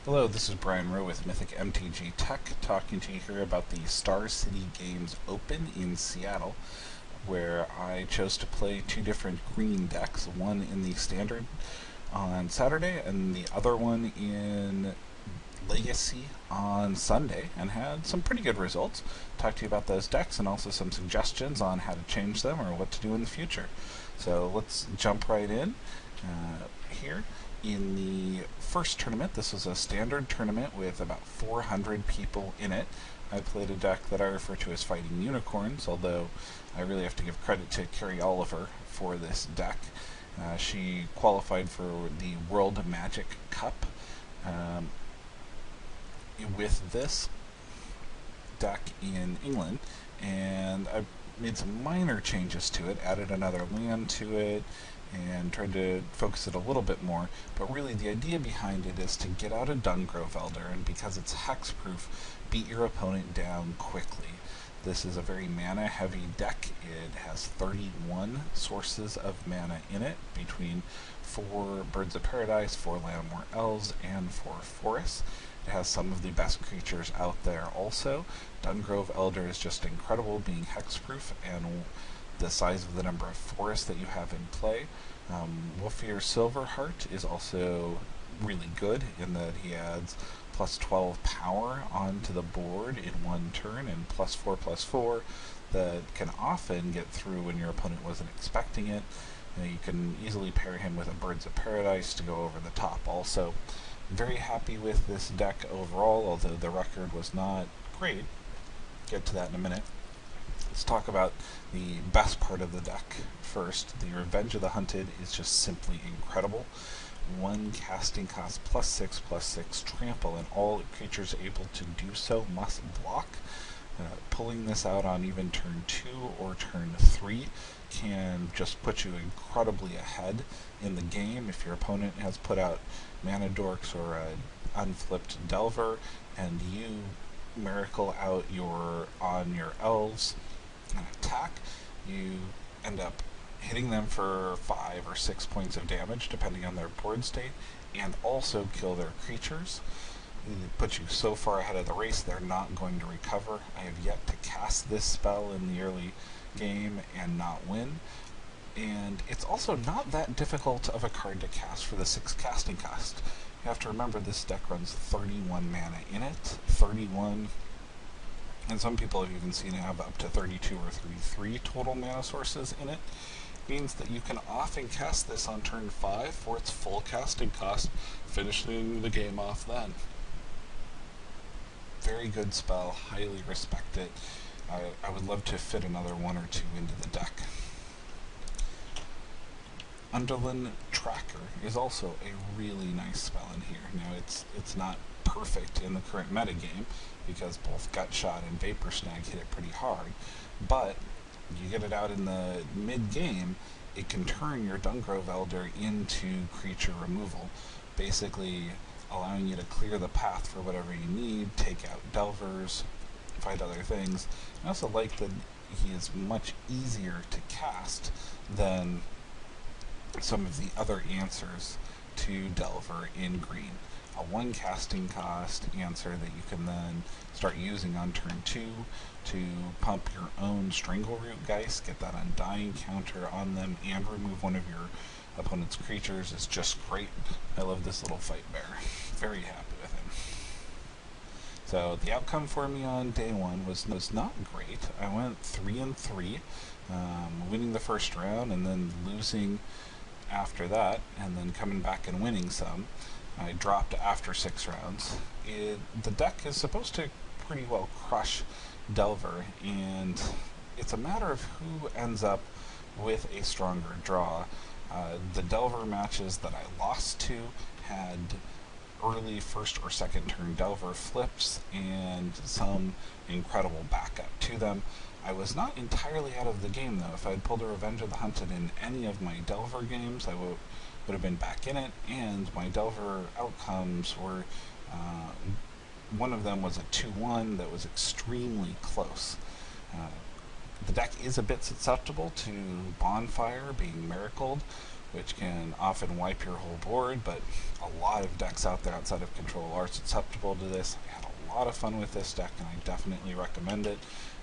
Hello, this is Brian Rowe with Mythic MTG Tech, talking to you here about the Star City Games Open in Seattle, where I chose to play two different green decks, one in the Standard on Saturday and the other one in Legacy on Sunday, and had some pretty good results. Talk to you about those decks and also some suggestions on how to change them or what to do in the future. So let's jump right in here. In the first tournament, this was a standard tournament with about 400 people in it. I played a deck that I refer to as Fighting Unicorns, although I really have to give credit to Carrie Oliver for this deck. She qualified for the World Magic Cup with this deck in England, and I made some minor changes to it, added another land to it, and tried to focus it a little bit more. But really the idea behind it is to get out a Dungrove Elder, and because it's hexproof, beat your opponent down quickly. This is a very mana heavy deck. It has 31 sources of mana in it, between 4 Birds of Paradise, 4 Llanowar Elves, and 4 Forests. It has some of the best creatures out there also. Dungrove Elder is just incredible, being hexproof and the size of the number of forests that you have in play. Wolfir Silverheart is also really good in that he adds plus 12 power onto the board in one turn, and +4/+4 that can often get through when your opponent wasn't expecting it. You can easily pair him with a Birds of Paradise to go over the top also. Very happy with this deck overall, although the record was not great. Get to that in a minute. Let's talk about the best part of the deck first. The Revenge of the Hunted is just simply incredible. 1 casting cost +6/+6 trample, and all creatures able to do so must block. Pulling this out on even turn 2 or turn 3 can just put you incredibly ahead in the game. If your opponent has put out Mana Dorks or an unflipped Delver, and you miracle out on your elves and attack, you end up hitting them for 5 or 6 points of damage depending on their board state, and also kill their creatures. It puts you so far ahead of the race they're not going to recover. I have yet to cast this spell in the early game and not win. And it's also not that difficult of a card to cast for the 6 casting cost. You have to remember this deck runs 31 mana in it. 31, and some people have even seen it have up to 32 or 33 total mana sources in it. Means that you can often cast this on turn 5 for its full casting cost, finishing the game off then. Very good spell, highly respect it. I would love to fit another 1 or 2 into the deck. Underland Tracker is also a really nice spell in here. Now it's not perfect in the current metagame because both Gutshot and Vapor Snag hit it pretty hard, but you get it out in the mid-game, it can turn your Dungrove Elder into creature removal, basically allowing you to clear the path for whatever you need, take out Delvers, fight other things. I also like that he is much easier to cast than some of the other answers to Delver in green. A 1 casting cost answer that you can then start using on turn 2 to pump your own Strangleroot Geist, get that Undying counter on them, and remove one of your opponent's creatures is just great. I love this little fight bear. Very happy with him. So the outcome for me on day 1 was not great. I went 3-3, winning the first round and then losing after that, and then coming back and winning some. I dropped after 6 rounds. The deck is supposed to pretty well crush Delver, and it's a matter of who ends up with a stronger draw. The Delver matches that I lost to had early first or second turn Delver flips and some incredible backup to them. I was not entirely out of the game though. If I had pulled a Revenge of the Hunted in any of my Delver games, I would have been back in it, and my Delver outcomes were, one of them was a 2-1 that was extremely close. The deck is a bit susceptible to Bonfire being miracled, which can often wipe your whole board, but a lot of decks out there outside of Control are susceptible to this. I had a lot of fun with this deck, and I definitely recommend it.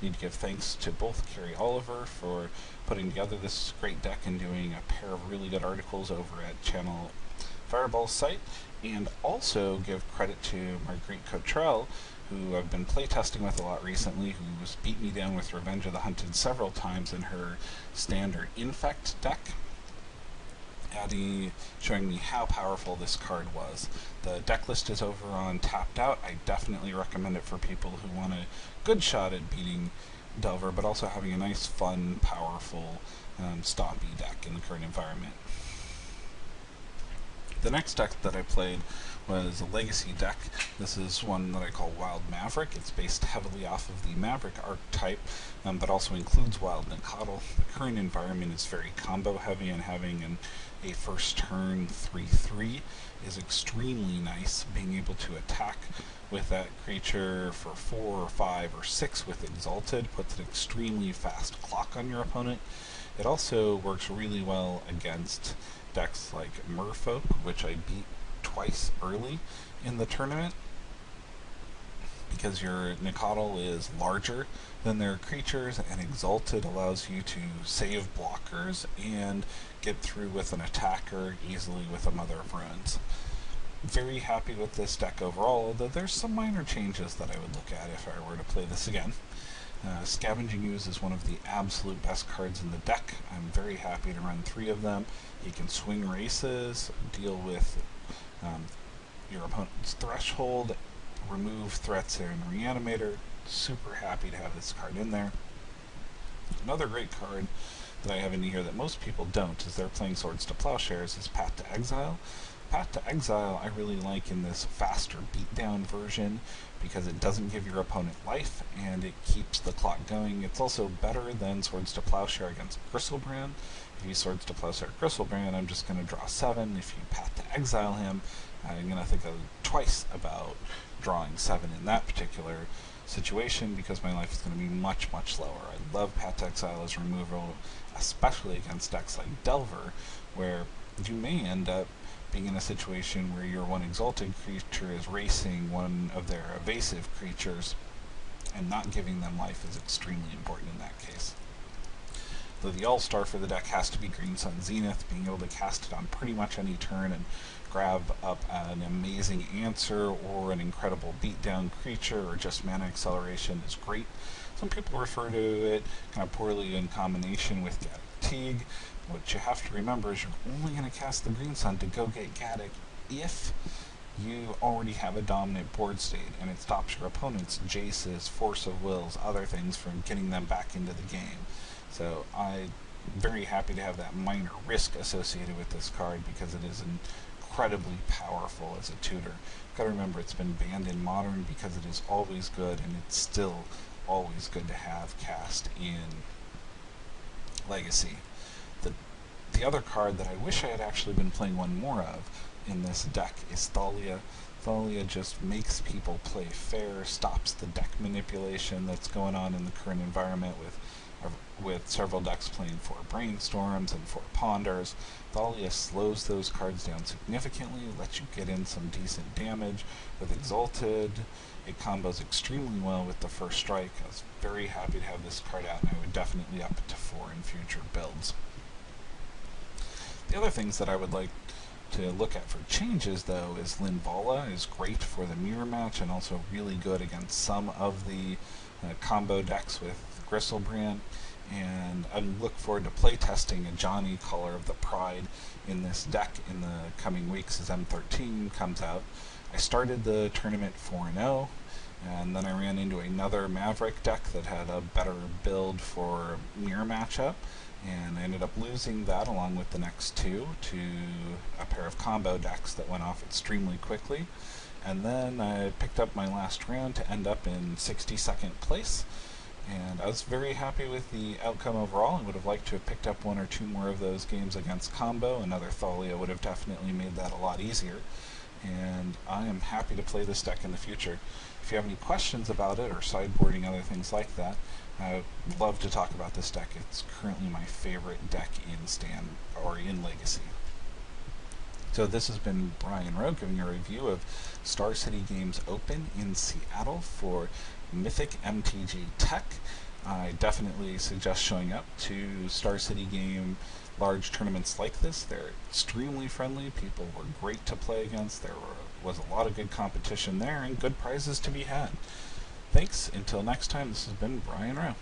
Need to give thanks to both Carrie Oliver for putting together this great deck and doing a pair of really good articles over at Channel Fireball's site, and also give credit to Marguerite Cottrell, who I've been playtesting with a lot recently, who's beat me down with Revenge of the Hunted several times in her standard Infect deck, showing me how powerful this card was. The deck list is over on Tapped Out. I definitely recommend it for people who want a good shot at beating Delver, but also having a nice, fun, powerful, stompy deck in the current environment. The next deck that I played was a Legacy deck. This is one that I call Wild Mavrik. It's based heavily off of the Mavrik archetype, but also includes Wild Nicottle. The current environment is very combo heavy, and having a first turn 3/3 is extremely nice. Being able to attack with that creature for 4 or 5 or 6 with Exalted puts an extremely fast clock on your opponent. It also works really well against decks like Merfolk, which I beat twice early in the tournament, because your Nicottle is larger than their creatures, and Exalted allows you to save blockers and get through with an attacker easily with a Mother of Runes. Very happy with this deck overall, although there's some minor changes that I would look at if I were to play this again. Scavenging Ooze is one of the absolute best cards in the deck. I'm very happy to run 3 of them. You can swing races, deal with your opponent's threshold, remove threats in Reanimator. Super happy to have this card in there. Another great card that I have in here that most people don't, as they're playing Swords to Plowshares, is Path to Exile. Path to Exile I really like in this faster beatdown version because it doesn't give your opponent life and it keeps the clock going. It's also better than Swords to Plowshare against Gristlebrand. If you Swords to Plowshare Gristlebrand, I'm just going to draw 7. If you Path to Exile him, I'm going to think twice about drawing 7 in that particular situation because my life is going to be much, much lower. I love Path to Exile as removal, especially against decks like Delver, where you may end up being in a situation where your one Exalted creature is racing one of their evasive creatures, and not giving them life is extremely important in that case. Though the all-star for the deck has to be Green Sun Zenith. Being able to cast it on pretty much any turn and grab up an amazing answer or an incredible beatdown creature or just mana acceleration is great. Some people refer to it kind of poorly in combination with Gaddock Teague. What you have to remember is you're only going to cast the Green Sun to go get Gaddock if you already have a dominant board state, and it stops your opponent's Jaces, Force of Wills, other things from getting them back into the game. So I'm very happy to have that minor risk associated with this card because it is incredibly powerful as a tutor. You've got to remember it's been banned in Modern because it is always good, and it's still always good to have cast in Legacy. The other card that I wish I had actually been playing one more of in this deck is Thalia. Thalia just makes people play fair, stops the deck manipulation that's going on in the current environment with several decks playing 4 Brainstorms and 4 Ponders. Thalia slows those cards down significantly, lets you get in some decent damage. With Exalted, it combos extremely well with the first strike. I was very happy to have this card out, and I would definitely up it to 4 in future builds. The other things that I would like to look at for changes, though, is Linvala is great for the mirror match and also really good against some of the combo decks with Gristlebrand. And I look forward to playtesting a Johnny Color of the Pride in this deck in the coming weeks as M13 comes out. I started the tournament 4-0, and then I ran into another Mavrik deck that had a better build for mirror matchup, and I ended up losing that along with the next 2 to a pair of combo decks that went off extremely quickly. And then I picked up my last round to end up in 62nd place, and I was very happy with the outcome overall. I would have liked to have picked up 1 or 2 more of those games against combo. Another Thalia would have definitely made that a lot easier. And I am happy to play this deck in the future. If you have any questions about it or sideboarding, other things like that, I would love to talk about this deck. It's currently my favorite deck in Stand or in Legacy. So this has been Brian Rowe giving a review of Star City Games Open in Seattle for Mythic MTG Tech. I definitely suggest showing up to Star City Game large tournaments like this. They're extremely friendly. People were great to play against. There was a lot of good competition there and good prizes to be had. Thanks. Until next time, this has been Brian Rowe.